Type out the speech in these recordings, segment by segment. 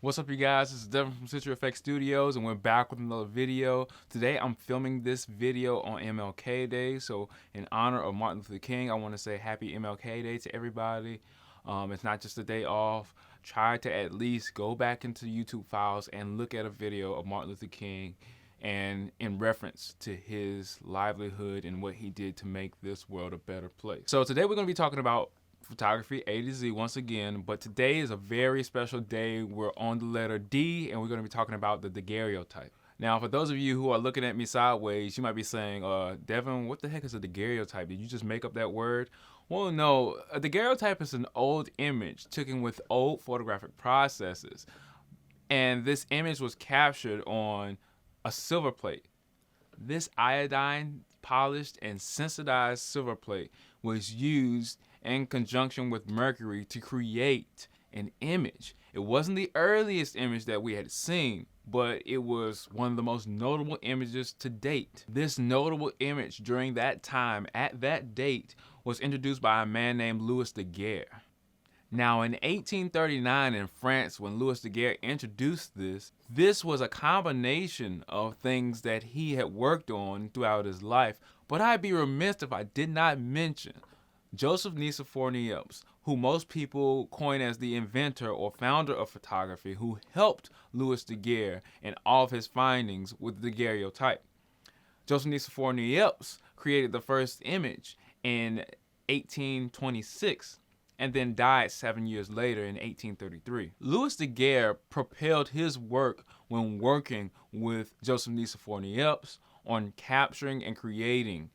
What's up, you guys? This is Devin from CenturyFX Studios, and we're back with another video. Today, I'm filming this video on MLK Day, so in honor of Martin Luther King, I want to say Happy MLK Day to everybody. It's not just a day off. Try to at least go back into YouTube files and look at a video of Martin Luther King and in reference to his livelihood and what he did to make this world a better place. So today we're going to be talking about photography A to Z once again, but today is a very special day. We're on the letter D, and we're going to be talking about the daguerreotype. Now, for those of you who are looking at me sideways, you might be saying, Devin, what the heck is a daguerreotype? Did you just make up that word? Well, no, a daguerreotype is an old image taken with old photographic processes, and this image was captured on a silver plate. This iodine polished and sensitized silver plate was used in conjunction with mercury to create an image. It wasn't the earliest image that we had seen, but it was one of the most notable images to date. This notable image during that time, at that date, was introduced by a man named Louis Daguerre. Now, in 1839 in France, when Louis Daguerre introduced this was a combination of things that he had worked on throughout his life, but I'd be remiss if I did not mention Joseph Nicephore Niepce, who most people coin as the inventor or founder of photography, who helped Louis Daguerre in all of his findings with the daguerreotype. Joseph Nicephore Niepce created the first image in 1826 and then died 7 years later in 1833. Louis Daguerre propelled his work when working with Joseph Nicephore Niepce on capturing and creating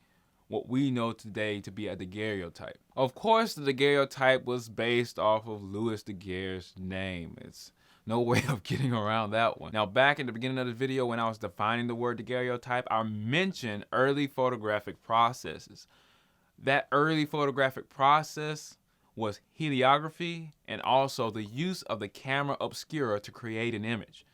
what we know today to be a daguerreotype. Of course, the daguerreotype was based off of Louis Daguerre's name. It's no way of getting around that one. Now, back in the beginning of the video when I was defining the word daguerreotype, I mentioned early photographic processes. That early photographic process was heliography and also the use of the camera obscura to create an image.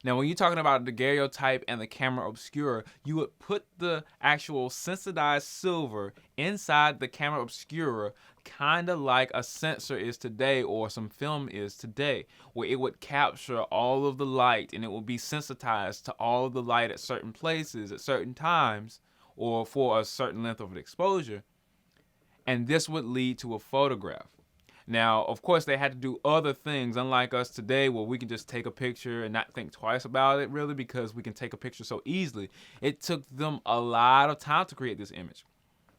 Now, when you're talking about the daguerreotype and the camera obscura, you would put the actual sensitized silver inside the camera obscura, kind of like a sensor is today or some film is today, where it would capture all of the light and it would be sensitized to all of the light at certain places at certain times or for a certain length of exposure. And this would lead to a photograph. Now, of course, they had to do other things, unlike us today, where we can just take a picture and not think twice about it, really, because we can take a picture so easily. It took them a lot of time to create this image.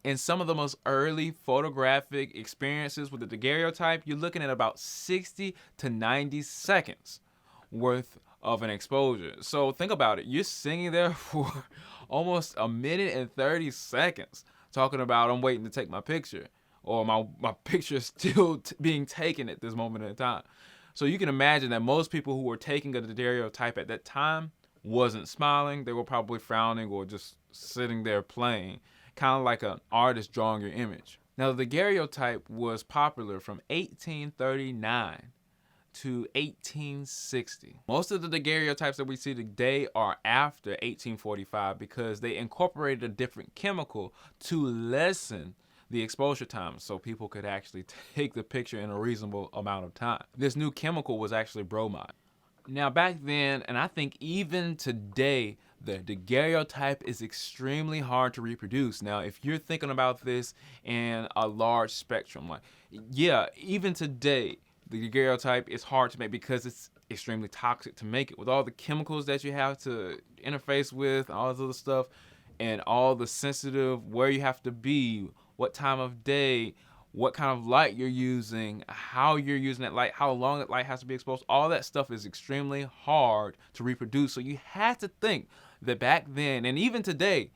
In some of the most early photographic experiences with the daguerreotype, you're looking at about 60 to 90 seconds worth of an exposure. So think about it. You're sitting there for almost a minute and 30 seconds talking about, I'm waiting to take my picture, or my picture is still being taken at this moment in time. So you can imagine that most people who were taking a daguerreotype at that time wasn't smiling. They were probably frowning or just sitting there playing, kind of like an artist drawing your image. Now, the daguerreotype was popular from 1839 to 1860. Most of the daguerreotypes that we see today are after 1845 because they incorporated a different chemical to lessen the exposure time so people could actually take the picture in a reasonable amount of time. This new chemical was actually bromide. Now, back then, and I think even today, the daguerreotype is extremely hard to reproduce. Now, if you're thinking about this in a large spectrum, like, yeah, even today, the daguerreotype is hard to make because it's extremely toxic to make it. With all the chemicals that you have to interface with, all this other stuff, and all the sensitive, where you have to be, what time of day, what kind of light you're using, how you're using that light, how long that light has to be exposed, all that stuff is extremely hard to reproduce. So you had to think that back then, and even today,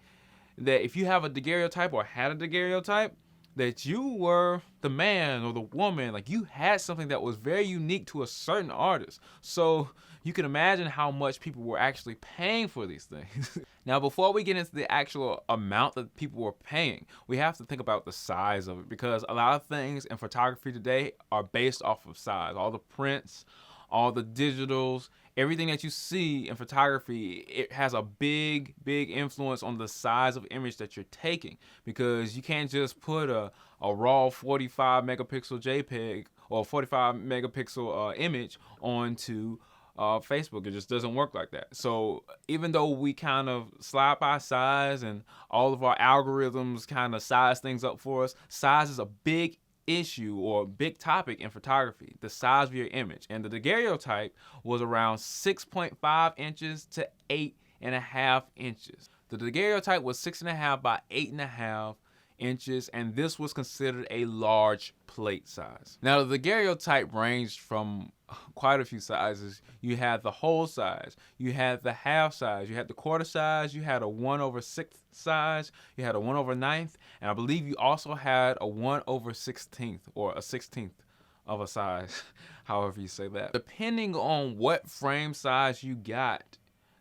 that if you have a daguerreotype or had a daguerreotype, that you were the man or the woman, like you had something that was very unique to a certain artist. So you can imagine how much people were actually paying for these things. Now, before we get into the actual amount that people were paying, we have to think about the size of it, because a lot of things in photography today are based off of size. All the prints, all the digitals, everything that you see in photography, it has a big influence on the size of image that you're taking, because you can't just put a raw 45 megapixel JPEG or 45 megapixel image onto Facebook. It just doesn't work like that. So even though we kind of slide by size and all of our algorithms kind of size things up for us, size is a big issue or big topic in photography, the size of your image. And the daguerreotype was around 6.5 inches to 8.5 inches. The daguerreotype was 6.5 by 8.5 inches, and this was considered a large plate size. Now, the daguerreotype ranged from quite a few sizes. You had the whole size, you had the half size, you had the quarter size, you had a 1/6 size, you had a 1/9, and I believe you also had a 1/16 or a 16th of a size, however you say that. Depending on what frame size you got,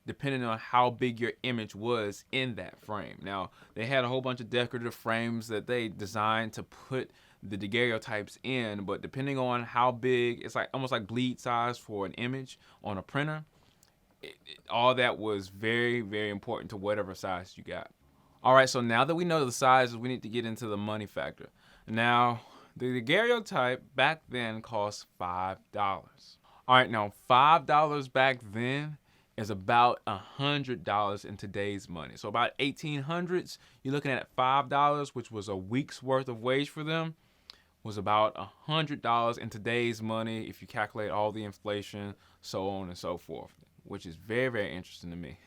depending on how big your image was in that frame. Now, they had a whole bunch of decorative frames that they designed to put the daguerreotypes in, but depending on how big, it's like almost like bleed size for an image on a printer. All that was very, very important to whatever size you got. All right, so now that we know the sizes, we need to get into the money factor. Now, the daguerreotype back then cost $5. All right, now $5 back then is about $100 in today's money. So about 1800s, you're looking at $5, which was a week's worth of wage for them, was about $100 in today's money if you calculate all the inflation, so on and so forth, which is very, very interesting to me.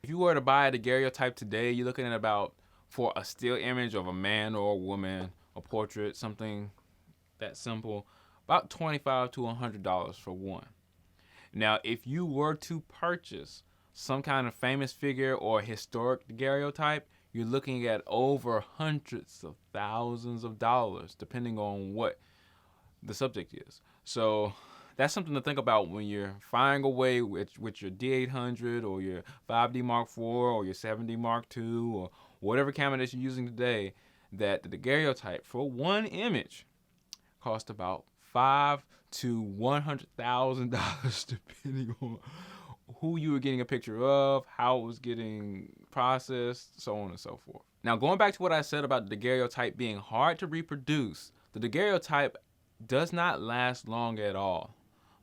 If you were to buy a daguerreotype today, you're looking at about, for a still image of a man or a woman, a portrait, something that simple, about $25 to $100 for one. Now, if you were to purchase some kind of famous figure or historic daguerreotype, you're looking at over hundreds of thousands of dollars, depending on what the subject is. So that's something to think about when you're firing away with your D800 or your 5D Mark IV or your 7D Mark II or whatever camera that you're using today, that the daguerreotype for one image cost about $5,000 to $100,000, depending on who you were getting a picture of, how it was getting processed, so on and so forth. Now, going back to what I said about the daguerreotype being hard to reproduce, the daguerreotype does not last long at all.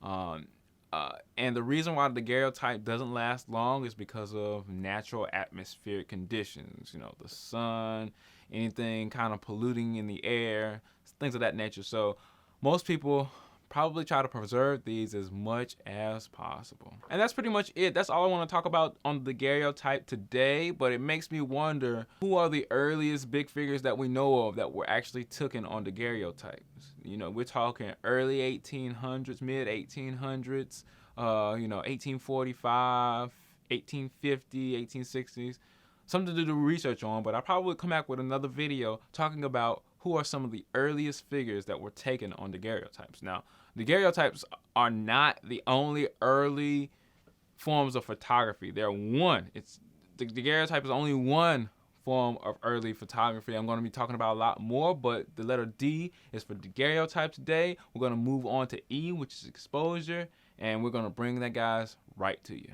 And the reason why the daguerreotype doesn't last long is because of natural atmospheric conditions. You know, the sun, anything kind of polluting in the air, things of that nature. So most people probably try to preserve these as much as possible. And that's pretty much it. That's all I want to talk about on the daguerreotype today, but it makes me wonder, who are the earliest big figures that we know of that were actually taken on daguerreotypes? You know, we're talking early 1800s, mid 1800s, 1845, 1850, 1860s. Something to do research on, but I'll probably come back with another video talking about who are some of the earliest figures that were taken on daguerreotypes. Now, daguerreotypes are not the only early forms of photography. They're one. The daguerreotype is only one form of early photography. I'm going to be talking about a lot more, but the letter D is for daguerreotype today. We're going to move on to E, which is exposure, and we're going to bring that, guys, right to you.